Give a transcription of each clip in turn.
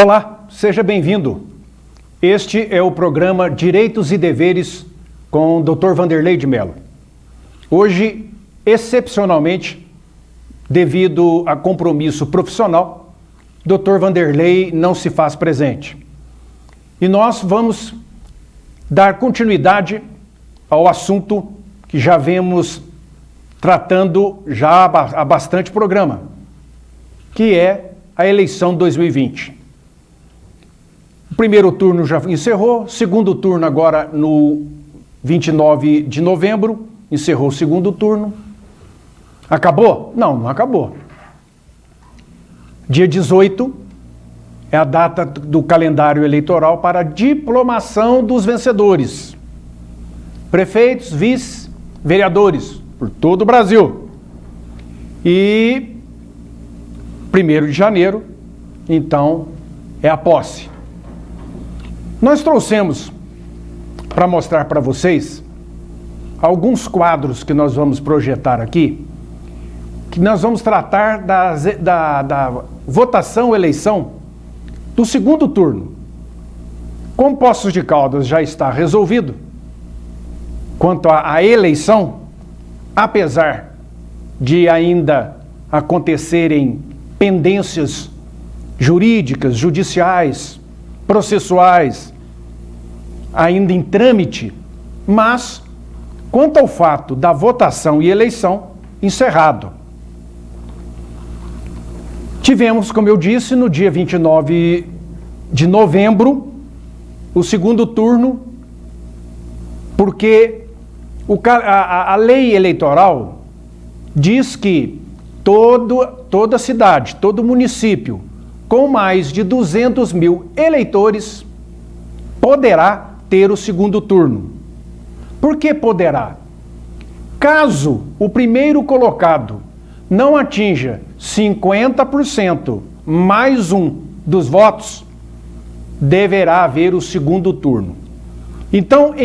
Olá, seja bem-vindo. Este é o programa Direitos e Deveres com o Dr. Vanderlei de Mello. Hoje, excepcionalmente, devido a compromisso profissional, Dr. Vanderlei não se faz presente. E nós vamos dar continuidade ao assunto que já vemos tratando já há bastante programa, que é a eleição 2020. O primeiro turno já encerrou, segundo turno agora no 29 de novembro, encerrou o segundo turno. Acabou? Não, não acabou. Dia 18 é a data do calendário eleitoral para a diplomação dos vencedores. Prefeitos, vice, vereadores, por todo o Brasil. E 1º de janeiro, então, é a posse. Nós trouxemos para mostrar para vocês alguns quadros que nós vamos projetar aqui, que nós vamos tratar da votação, eleição do segundo turno. Como Poços de Caldas já está resolvido, quanto à eleição, apesar de ainda acontecerem pendências jurídicas, judiciais, processuais, ainda em trâmite, mas, quanto ao fato da votação e eleição, encerrado. Tivemos, como eu disse, no dia 29 de novembro, o segundo turno, porque a lei eleitoral diz que toda cidade, todo município, com mais de 200 mil eleitores, poderá ter o segundo turno. Por que poderá? Caso o primeiro colocado não atinja 50% mais um dos votos, deverá haver o segundo turno. Então,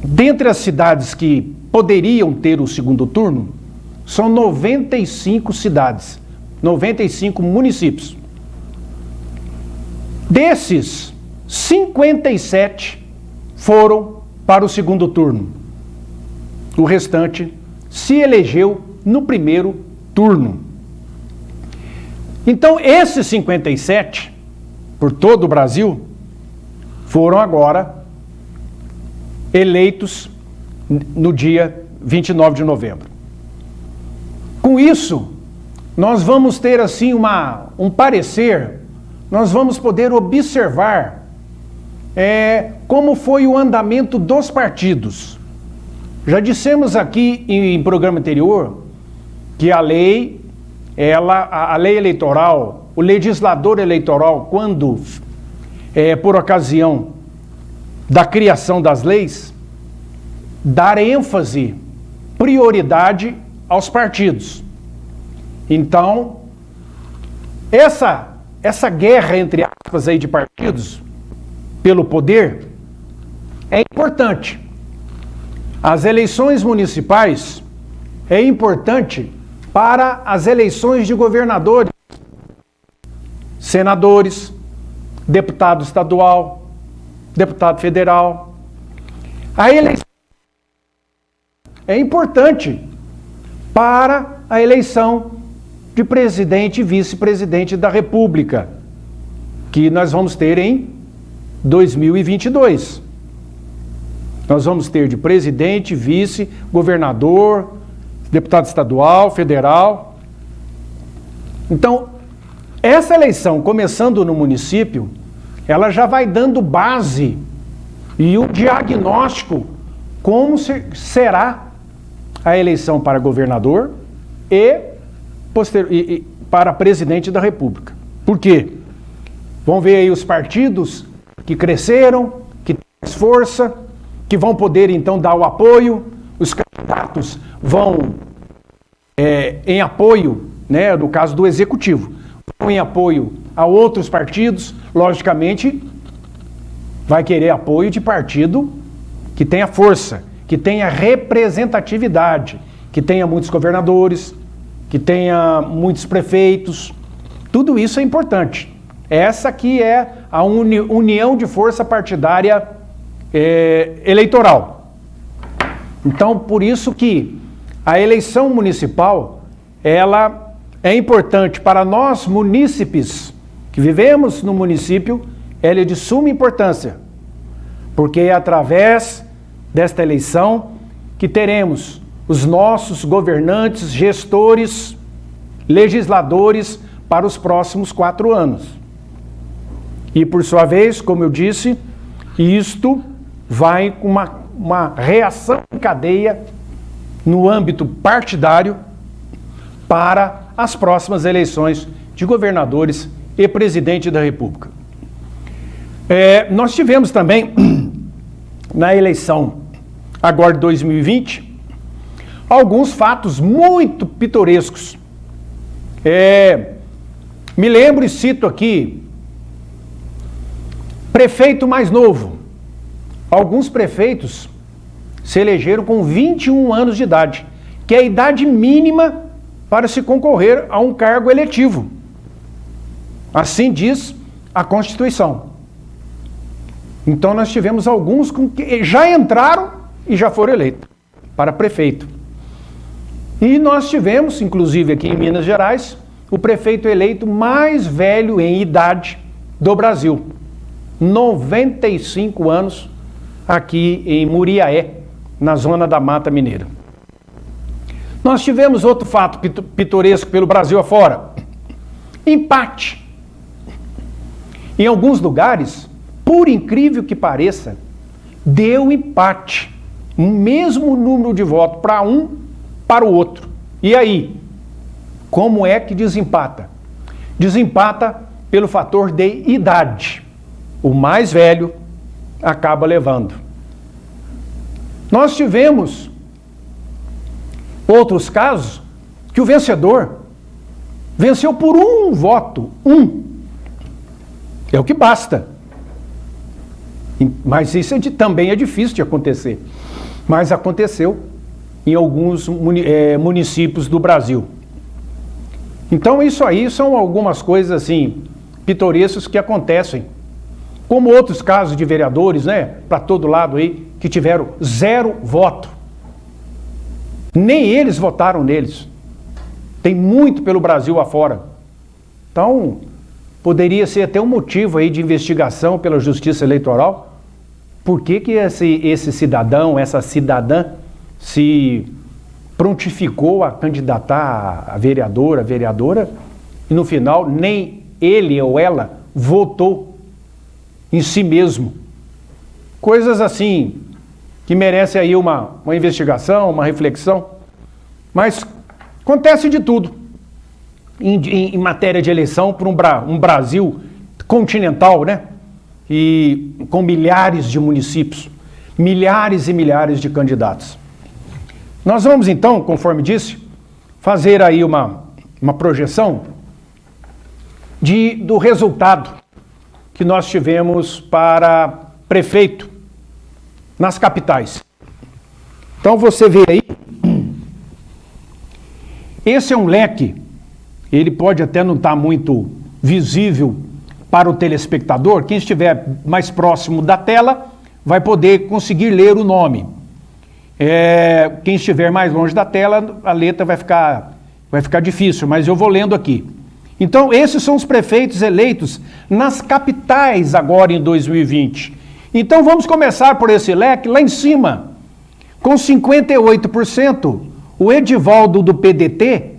dentre as cidades que poderiam ter o segundo turno, são 95 cidades, 95 municípios. Desses, 57 foram para o segundo turno. O restante se elegeu no primeiro turno. Então, esses 57, por todo o Brasil, foram agora eleitos no dia 29 de novembro. Com isso, nós vamos ter assim um parecer, nós vamos poder observar como foi o andamento dos partidos. Já dissemos aqui em programa anterior que a lei eleitoral, o legislador eleitoral, quando, por ocasião da criação das leis, dar ênfase, prioridade aos partidos. Então, essa guerra, entre aspas, aí de partidos, pelo poder, é importante. As eleições municipais é importante para as eleições de governadores, senadores, deputado estadual, deputado federal. A eleição é importante para a eleição de presidente e vice-presidente da República, que nós vamos ter em 2022. Nós vamos ter de presidente, vice, governador, deputado estadual, federal. Então, essa eleição, começando no município, ela já vai dando base e o diagnóstico como será a eleição para governador e para presidente da República. Por quê? Vão ver aí os partidos que cresceram, que têm mais força, que vão poder então dar o apoio, os candidatos vão em apoio, né, no caso do executivo, vão em apoio a outros partidos, logicamente vai querer apoio de partido que tenha força, que tenha representatividade, que tenha muitos governadores, que tenha muitos prefeitos, Tudo isso é importante. Essa aqui é a união de força partidária eleitoral. Então, por isso que a eleição municipal, ela é importante para nós munícipes que vivemos no município, ela é de suma importância, porque é através desta eleição que teremos os nossos governantes, gestores, legisladores para os próximos 4 anos. E por sua vez, como eu disse, isto vai com uma reação em cadeia no âmbito partidário para as próximas eleições de governadores e presidente da República. Nós tivemos também, na eleição agora de 2020, alguns fatos muito pitorescos. Me lembro e cito aqui, prefeito mais novo. Alguns prefeitos se elegeram com 21 anos de idade, que é a idade mínima para se concorrer a um cargo eletivo. Assim diz a Constituição. Então nós tivemos alguns que já entraram e já foram eleitos para prefeito. E nós tivemos, inclusive aqui em Minas Gerais, o prefeito eleito mais velho em idade do Brasil. 95 anos aqui em Muriaé, na zona da Mata Mineira. Nós tivemos outro fato pitoresco pelo Brasil afora. Empate. Em alguns lugares, por incrível que pareça, deu empate. O mesmo número de votos para um, para o outro. E aí? Como é que desempata? Desempata pelo fator de idade. O mais velho acaba levando. Nós tivemos outros casos que o vencedor venceu por um voto. É o que basta. Mas isso também é difícil de acontecer. Mas aconteceu em alguns municípios do Brasil. Então isso aí são algumas coisas assim, pitorescas que acontecem. Como outros casos de vereadores, né, para todo lado aí, que tiveram 0 voto. Nem eles votaram neles. Tem muito pelo Brasil afora. Então, poderia ser até um motivo aí de investigação pela Justiça Eleitoral. Por que esse cidadão, essa cidadã, se prontificou a candidatar a vereadora, e no final nem ele ou ela votou em si mesmo? Coisas assim que merecem aí uma investigação, uma reflexão. Mas acontece de tudo em matéria de eleição para um Brasil continental, né? E com milhares de municípios, milhares e milhares de candidatos. Nós vamos então, conforme disse, fazer aí uma projeção do resultado que nós tivemos para prefeito nas capitais. Então você vê aí, esse é um leque, ele pode até não estar muito visível para o telespectador. Quem estiver mais próximo da tela vai poder conseguir ler o nome. Quem estiver mais longe da tela, a letra vai ficar difícil, mas eu vou lendo aqui. Então, esses são os prefeitos eleitos nas capitais agora em 2020. Então, vamos começar por esse leque lá em cima. Com 58%, o Edivaldo do PDT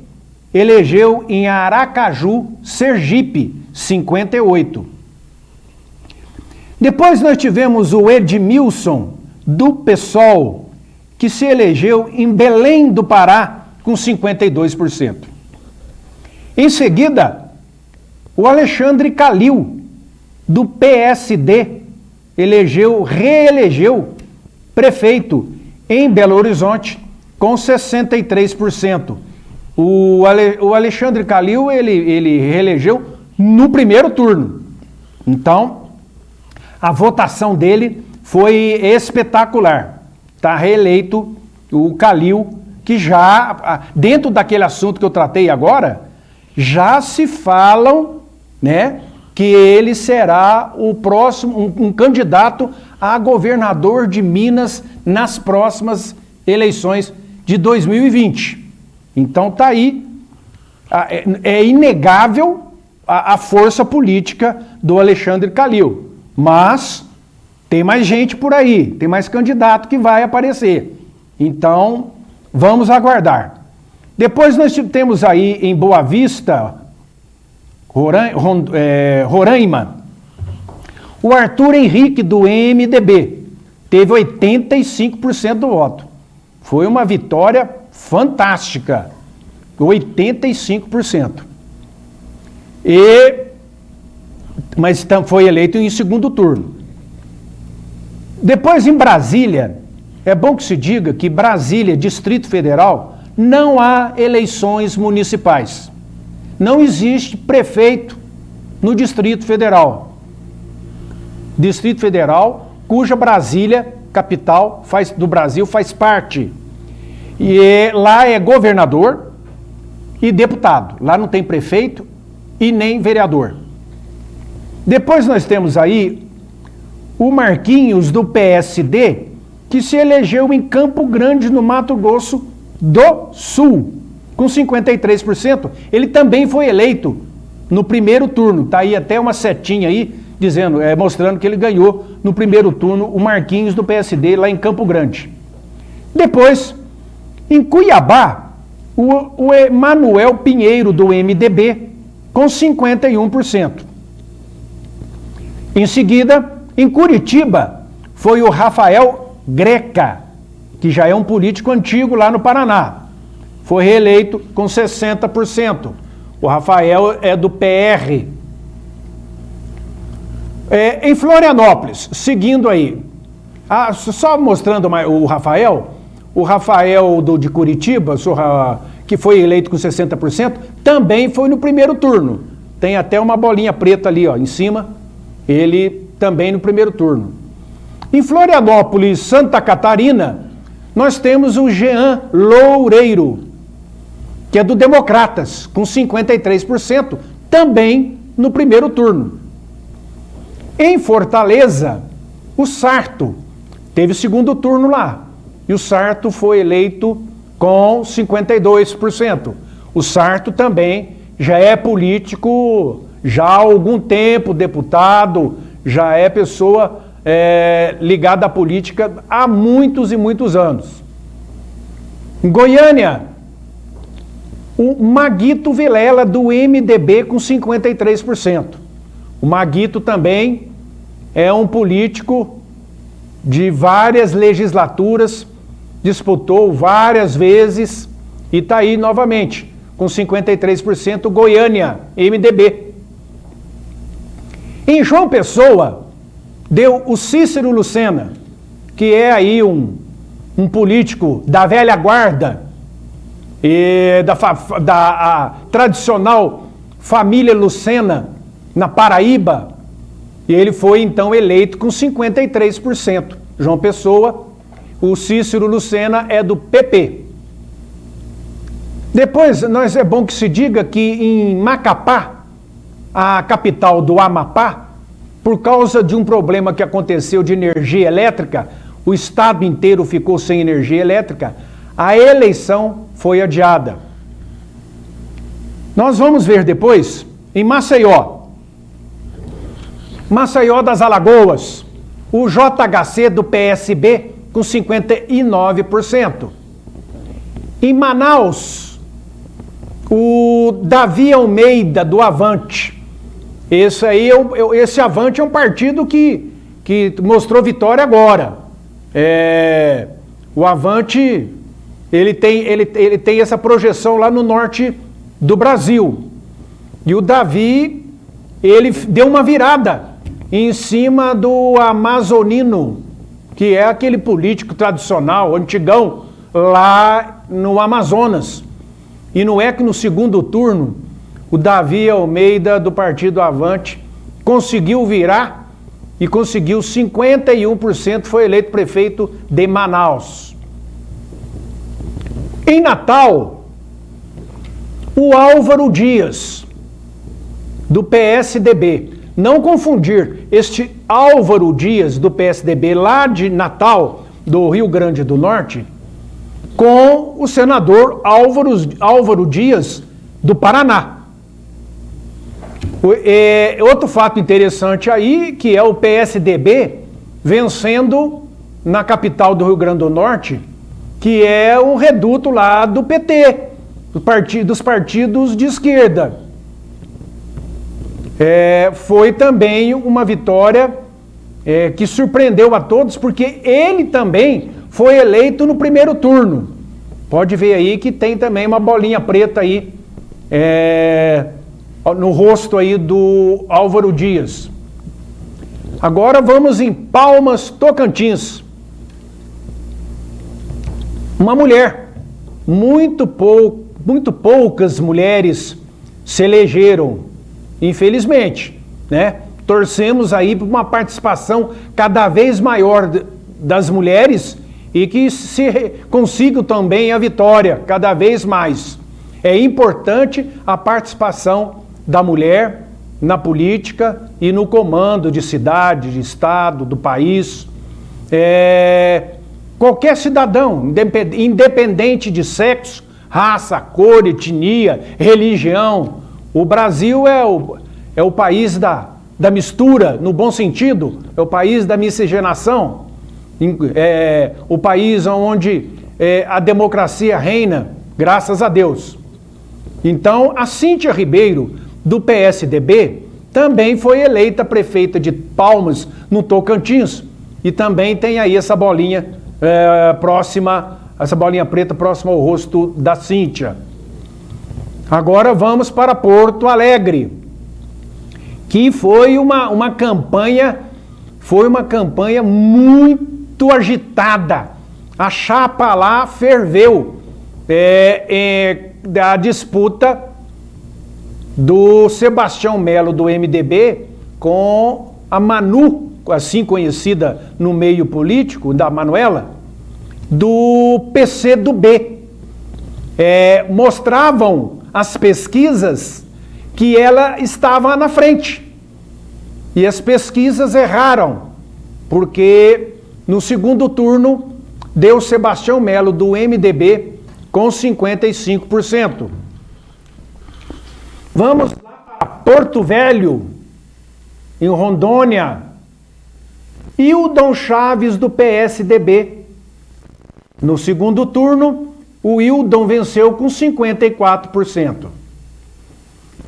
elegeu em Aracaju, Sergipe, 58%. Depois nós tivemos o Edmilson do PSOL, que se elegeu em Belém do Pará, com 52%. Em seguida, o Alexandre Calil, do PSD, reelegeu prefeito em Belo Horizonte, com 63%. O Alexandre Calil, ele reelegeu no primeiro turno. Então, a votação dele foi espetacular. Está reeleito o Calil, que já, dentro daquele assunto que eu tratei agora, já se falam, né, que ele será o próximo, um candidato a governador de Minas nas próximas eleições de 2020. Então tá aí, é inegável a força política do Alexandre Calil, mas tem mais gente por aí, tem mais candidato que vai aparecer. Então, vamos aguardar. Depois nós temos aí em Boa Vista, Roraima, o Arthur Henrique do MDB, teve 85% do voto. Foi uma vitória fantástica, 85%. Mas foi eleito em segundo turno. Depois em Brasília, é bom que se diga que Brasília, Distrito Federal, não há eleições municipais. Não existe prefeito no Distrito Federal. Distrito Federal, cuja Brasília, capital do Brasil, faz parte. E lá é governador e deputado. Lá não tem prefeito e nem vereador. Depois nós temos aí o Marquinhos do PSD, que se elegeu em Campo Grande, no Mato Grosso do Sul, com 53%. Ele também foi eleito no primeiro turno. Está aí até uma setinha aí, dizendo, mostrando que ele ganhou no primeiro turno, o Marquinhos do PSD, lá em Campo Grande. Depois, em Cuiabá, o Emanuel Pinheiro, do MDB, com 51%. Em seguida, em Curitiba, foi o Rafael Greca, que já é um político antigo lá no Paraná. Foi reeleito com 60%. O Rafael é do PR. Em Florianópolis, seguindo aí, só mostrando o Rafael de Curitiba, que foi eleito com 60%, também foi no primeiro turno. Tem até uma bolinha preta ali, ó, em cima, ele também no primeiro turno. Em Florianópolis, Santa Catarina, nós temos o Jean Loureiro, que é do Democratas, com 53%, também no primeiro turno. Em Fortaleza, o Sarto teve segundo turno lá, e o Sarto foi eleito com 52%. O Sarto também já é político já há algum tempo, deputado, já é pessoa ligada à política há muitos e muitos anos. Em Goiânia, o Maguito Vilela, do MDB, com 53%. O Maguito também é um político de várias legislaturas, disputou várias vezes e está aí novamente, com 53%, Goiânia, MDB. Em João Pessoa, deu o Cícero Lucena, que é aí um político da velha guarda, e da tradicional família Lucena, na Paraíba, e ele foi então eleito com 53%. João Pessoa, o Cícero Lucena é do PP. Depois, é bom que se diga que em Macapá, a capital do Amapá, por causa de um problema que aconteceu de energia elétrica, o estado inteiro ficou sem energia elétrica, a eleição foi adiada. Nós vamos ver depois em Maceió das Alagoas, o JHC do PSB com 59%. Em Manaus, o Davi Almeida do Avante. Esse Avante é um partido que mostrou vitória agora. O Avante, ele tem essa projeção lá no norte do Brasil. E o Davi, ele deu uma virada em cima do Amazonino, que é aquele político tradicional, antigão, lá no Amazonas. E não é que no segundo turno, o Davi Almeida, do Partido Avante, conseguiu virar e conseguiu 51%, foi eleito prefeito de Manaus. Em Natal, O Álvaro Dias, do PSDB. Não confundir este Álvaro Dias, do PSDB, lá de Natal, do Rio Grande do Norte, com o senador Álvaro Dias, do Paraná. Outro fato interessante aí, que é o PSDB vencendo na capital do Rio Grande do Norte, que é um reduto lá do PT, dos partidos de esquerda. Foi também uma vitória que surpreendeu a todos, porque ele também foi eleito no primeiro turno. Pode ver aí que tem também uma bolinha preta aí no rosto aí do Álvaro Dias. Agora vamos em Palmas, Tocantins. Uma mulher, muito poucas mulheres se elegeram, infelizmente, né? Torcemos aí por uma participação cada vez maior das mulheres e que se consigam também a vitória cada vez mais. É importante a participação da mulher na política e no comando de cidade, de estado, do país. Qualquer cidadão, independente de sexo, raça, cor, etnia, religião. O Brasil é o país da mistura, no bom sentido, é o país da miscigenação, o país onde a democracia reina, graças a Deus. Então, a Cíntia Ribeiro, do PSDB, também foi eleita prefeita de Palmas, no Tocantins, e também tem aí essa bolinha essa bolinha preta próxima ao rosto da Cíntia. Agora vamos para Porto Alegre, que foi uma campanha muito agitada. A chapa lá ferveu. Da disputa do Sebastião Melo, do MDB, com a Manu, assim conhecida no meio político, da Manuela, do PCdoB. Mostravam as pesquisas que ela estava na frente. E as pesquisas erraram, porque no segundo turno deu Sebastião Melo, do MDB, com 55%. Vamos lá para Porto Velho, em Rondônia. Hildon Chaves, do PSDB. No segundo turno, o Hildon venceu com 54%.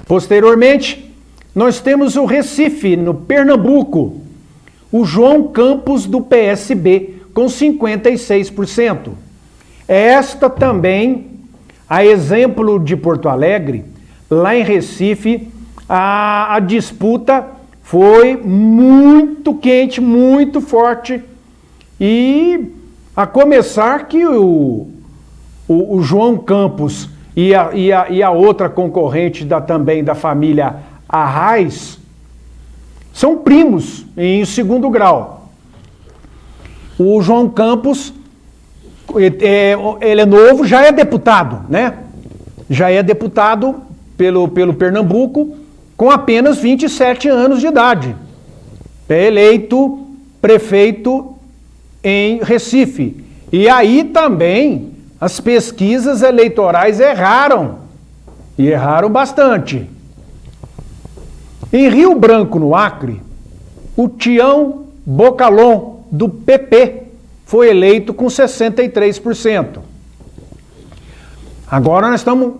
Posteriormente, nós temos o Recife, no Pernambuco. O João Campos, do PSB, com 56%. Esta também, a exemplo de Porto Alegre, lá em Recife, a disputa foi muito quente, muito forte, e a começar que o João Campos e a outra concorrente também da família Arraes são primos em segundo grau. O João Campos, ele é novo, já é deputado, né? Já é deputado pelo Pernambuco com apenas 27 anos de idade. É eleito prefeito em Recife. E aí também as pesquisas eleitorais erraram. E erraram bastante. Em Rio Branco, no Acre, o Tião Bocalon, do PP, foi eleito com 63%. Agora nós estamos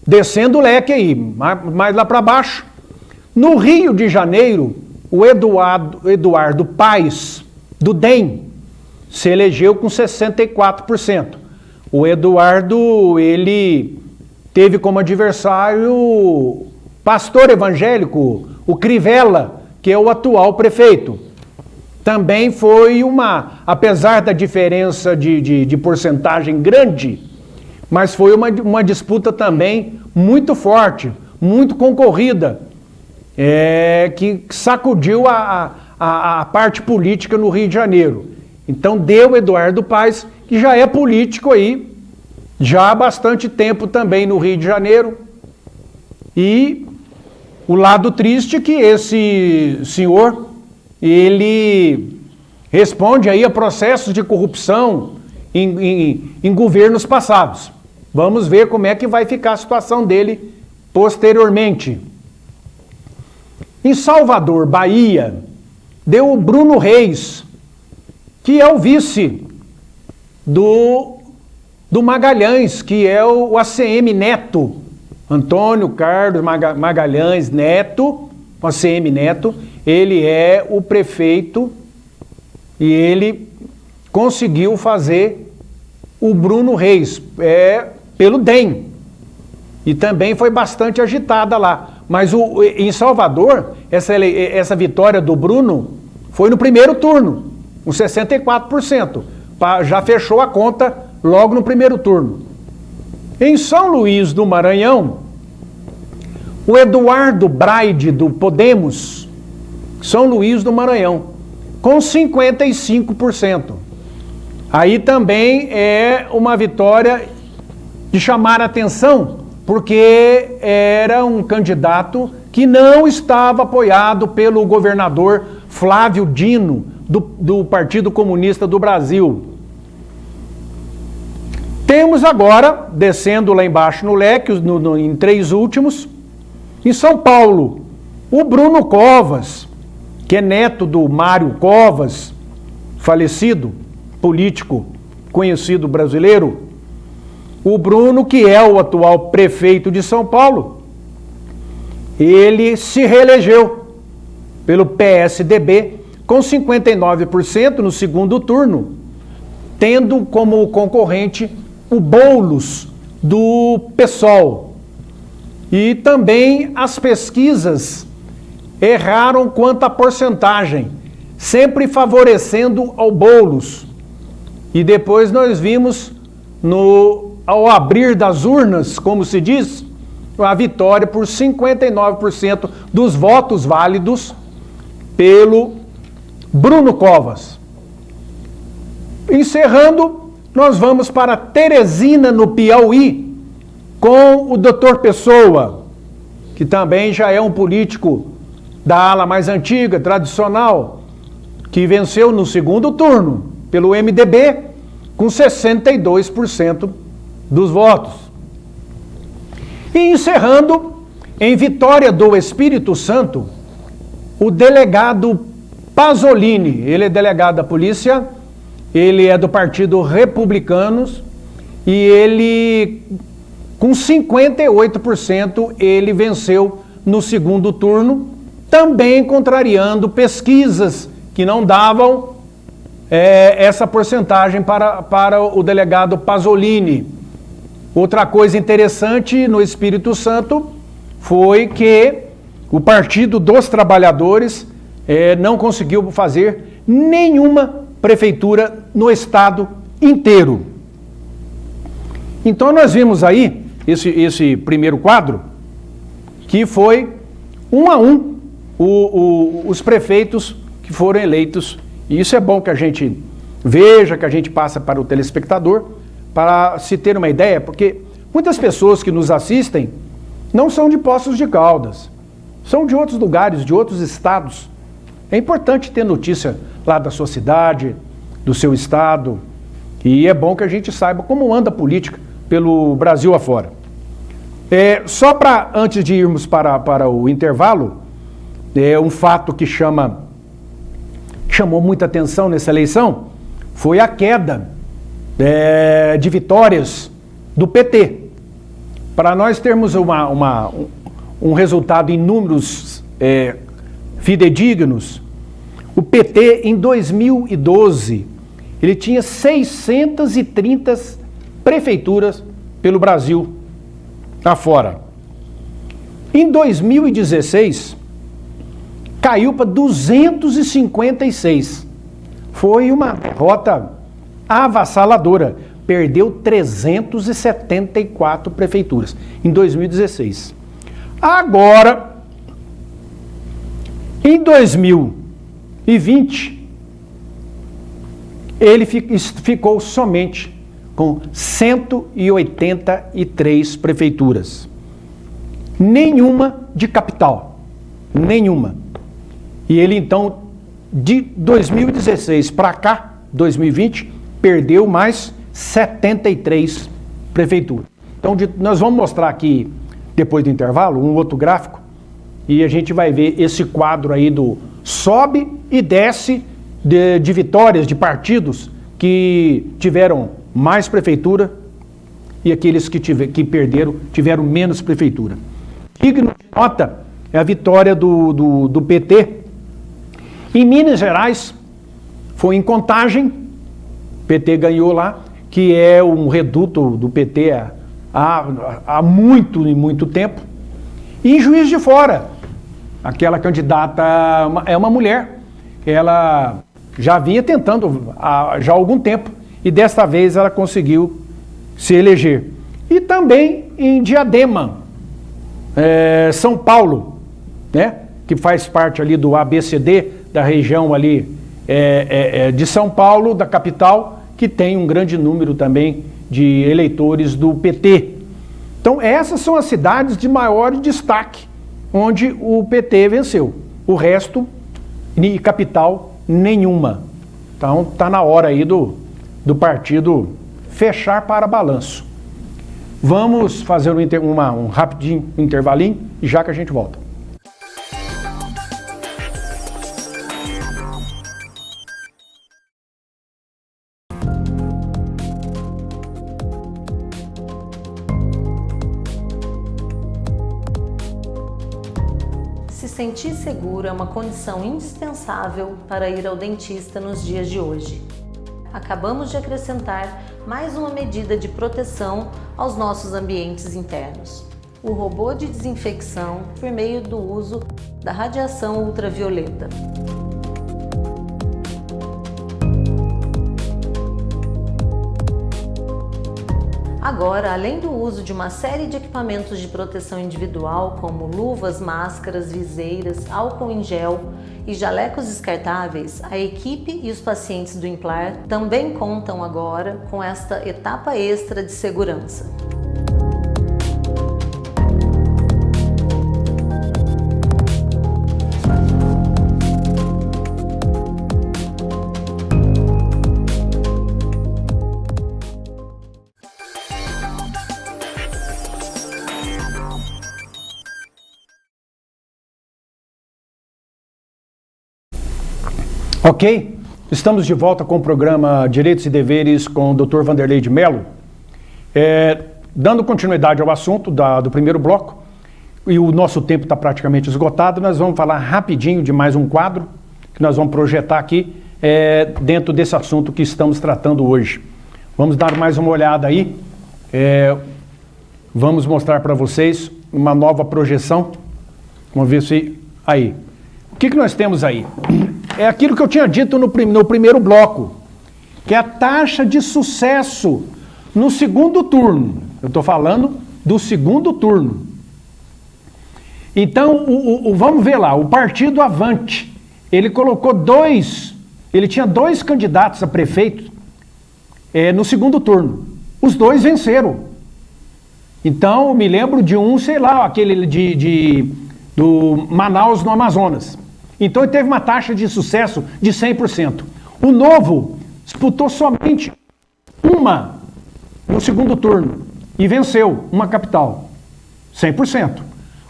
descendo o leque aí, mais lá para baixo. No Rio de Janeiro, o Eduardo Paes, do DEM, se elegeu com 64%. O Eduardo, ele teve como adversário o pastor evangélico, o Crivella, que é o atual prefeito. Também foi apesar da diferença de porcentagem grande, mas foi uma disputa também muito forte, muito concorrida, que sacudiu a parte política no Rio de Janeiro. Então deu Eduardo Paes, que já é político aí, já há bastante tempo também no Rio de Janeiro, E o lado triste é que esse senhor, ele responde aí a processos de corrupção em governos passados. Vamos ver como é que vai ficar a situação dele posteriormente. Em Salvador, Bahia, deu o Bruno Reis, que é o vice do Magalhães, que é o ACM Neto, Antônio Carlos Magalhães Neto, o ACM Neto, ele é o prefeito e ele conseguiu fazer o Bruno Reis, pelo DEM, e também foi bastante agitada lá. Mas em Salvador, essa vitória do Bruno foi no primeiro turno, com 64%. Já fechou a conta logo no primeiro turno. Em São Luís do Maranhão, o Eduardo Braide, do Podemos, São Luís do Maranhão, com 55%. Aí também é uma vitória de chamar a atenção, porque era um candidato que não estava apoiado pelo governador Flávio Dino, do Partido Comunista do Brasil. Temos agora, descendo lá embaixo no leque, em 3 últimos, em São Paulo, o Bruno Covas, que é neto do Mário Covas, falecido, político conhecido brasileiro. O Bruno, que é o atual prefeito de São Paulo, ele se reelegeu pelo PSDB com 59% no segundo turno, tendo como concorrente o Boulos, do PSOL. E também as pesquisas erraram quanto à porcentagem, sempre favorecendo ao Boulos. E depois nós vimos, ao abrir das urnas, como se diz, a vitória por 59% dos votos válidos pelo Bruno Covas. Encerrando, nós vamos para Teresina, no Piauí, com o Dr. Pessoa, que também já é um político da ala mais antiga, tradicional, que venceu no segundo turno pelo MDB com 62% dos votos. E encerrando, em Vitória do Espírito Santo, o delegado Pasolini, ele é delegado da polícia, ele é do Partido Republicanos e ele, com 58%, ele venceu no segundo turno, também contrariando pesquisas que não davam essa porcentagem para o delegado Pasolini. Outra coisa interessante no Espírito Santo foi que o Partido dos Trabalhadores não conseguiu fazer nenhuma prefeitura no estado inteiro. Então nós vimos aí esse primeiro quadro, que foi 1 a 1 os prefeitos que foram eleitos. E isso é bom que a gente veja, que a gente passa para o telespectador, para se ter uma ideia, porque muitas pessoas que nos assistem não são de Poços de Caldas, são de outros lugares, de outros estados. É importante ter notícia lá da sua cidade, do seu estado, e é bom que a gente saiba como anda a política pelo Brasil afora. Só para, antes de irmos para o intervalo, um fato que chamou muita atenção nessa eleição foi a queda de vitórias do PT. Para nós termos um resultado em números fidedignos, o PT em 2012, ele tinha 630 prefeituras pelo Brasil afora. Em 2016, caiu para 256. Foi uma derrota avassaladora. Perdeu 374 prefeituras em 2016. Agora, em 2020, ele ficou somente com 183 prefeituras. nenhuma de capital. Nenhuma. E ele, então, de 2016 para cá, 2020, perdeu mais 73 prefeituras. Então, nós vamos mostrar aqui, depois do intervalo, um outro gráfico, e a gente vai ver esse quadro aí do sobe e desce de vitórias de partidos que tiveram mais prefeitura e aqueles que perderam tiveram menos prefeitura. Digno de nota é a vitória do PT. Em Minas Gerais, foi em Contagem, PT ganhou lá, que é um reduto do PT há muito tempo. E em Juiz de Fora, aquela candidata é uma mulher, ela já vinha tentando já há algum tempo, e desta vez ela conseguiu se eleger. E também em Diadema, São Paulo, né, que faz parte ali do ABCD, da região ali de São Paulo, da capital, que tem um grande número também de eleitores do PT. Então essas são as cidades de maior destaque, onde o PT venceu. O resto, capital, nenhuma. Então está na hora aí do partido fechar para balanço. Vamos fazer um rapidinho intervalinho, e já que a gente volta. Se sentir seguro é uma condição indispensável para ir ao dentista nos dias de hoje. Acabamos de acrescentar mais uma medida de proteção aos nossos ambientes internos: o robô de desinfecção por meio do uso da radiação ultravioleta. Agora, além do uso de uma série de equipamentos de proteção individual, como luvas, máscaras, viseiras, álcool em gel e jalecos descartáveis, a equipe e os pacientes do Implar também contam agora com esta etapa extra de segurança. Ok? Estamos de volta com o programa Direitos e Deveres com o Dr. Vanderlei de Mello. Dando continuidade ao assunto do primeiro bloco, e o nosso tempo está praticamente esgotado, nós vamos falar rapidinho de mais um quadro que nós vamos projetar aqui dentro desse assunto que estamos tratando hoje. Vamos dar mais uma olhada aí. Vamos mostrar para vocês uma nova projeção. Vamos ver se... Aí. O que nós temos aí? É aquilo que eu tinha dito no primeiro bloco, que é a taxa de sucesso no segundo turno. Eu estou falando do segundo turno. Então, vamos ver lá, o Partido Avante, ele tinha dois candidatos a prefeito no segundo turno. Os dois venceram. Então, eu me lembro de um, sei lá, aquele do Manaus, no Amazonas. Então ele teve uma taxa de sucesso de 100%. O Novo disputou somente uma no segundo turno e venceu uma capital, 100%.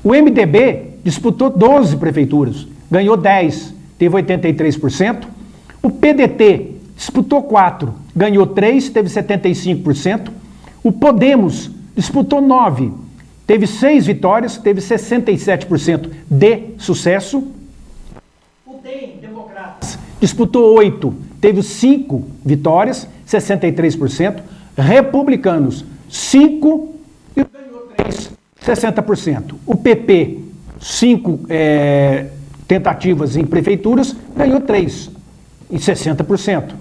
O MDB disputou 12 prefeituras, ganhou 10, teve 83%. O PDT disputou 4, ganhou 3, teve 75%. O Podemos disputou 9, teve 6 vitórias, teve 67% de sucesso. Democratas disputou 8, teve 5 vitórias, 63%. Republicanos, 5 e ganhou 3, 60%. O PP, 5 tentativas em prefeituras, ganhou 3 e 60%.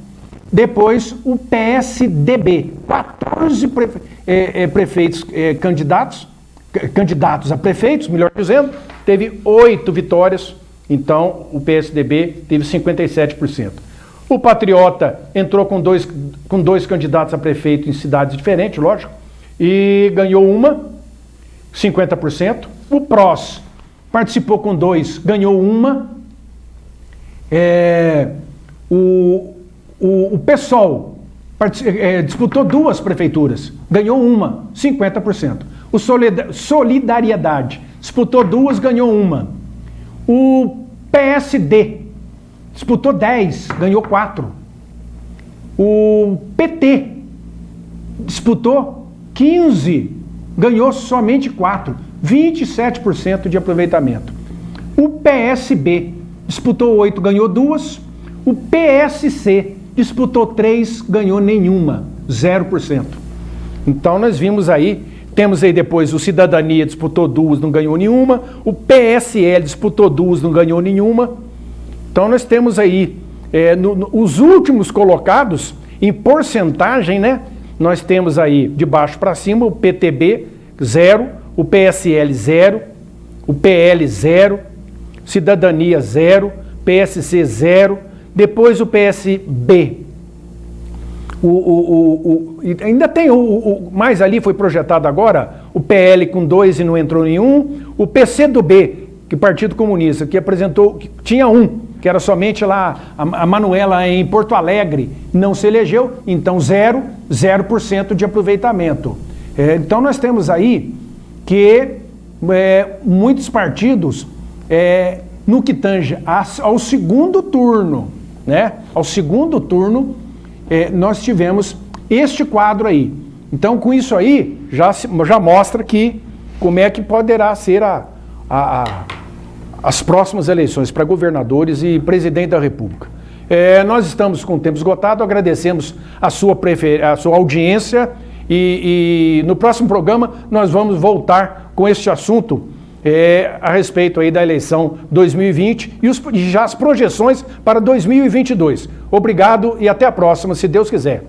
Depois, o PSDB, 14 prefeitos candidatos a prefeitos, melhor dizendo, teve 8 vitórias. Então, o PSDB teve 57%. O Patriota entrou com dois candidatos a prefeito em cidades diferentes, lógico, e ganhou uma, 50%. O PROS participou com 2, ganhou 1. O PSOL disputou 2 prefeituras, ganhou 1, 50%. O Solidariedade disputou 2, ganhou 1. O PSD disputou 10, ganhou 4. O PT disputou 15, ganhou somente 4, 27% de aproveitamento. O PSB disputou 8, ganhou 2. O PSC disputou 3, ganhou nenhuma, 0%. Então nós vimos aí, temos aí depois o Cidadania disputou 2, não ganhou nenhuma. O PSL disputou 2, não ganhou nenhuma. Então nós temos aí, os últimos colocados, em porcentagem, né? Nós temos aí, de baixo para cima, o PTB, 0, o PSL, 0, o PL, 0, Cidadania, 0, PSC, 0, depois o PSB. Ainda tem mais ali, foi projetado agora, o PL com 2 e não entrou nenhum, o PCdoB, que Partido Comunista, que apresentou, que tinha 1, que era somente lá a Manuela em Porto Alegre, não se elegeu, então 0% de aproveitamento. Então nós temos aí que muitos partidos, no que tange ao segundo turno, né? Ao segundo turno, nós tivemos este quadro aí. Então com isso aí, já mostra que como é que poderá ser as próximas eleições para governadores e presidente da República. Nós estamos com o tempo esgotado, agradecemos a sua audiência e no próximo programa nós vamos voltar com este assunto a respeito aí da eleição 2020 e já as projeções para 2022. Obrigado e até a próxima, se Deus quiser.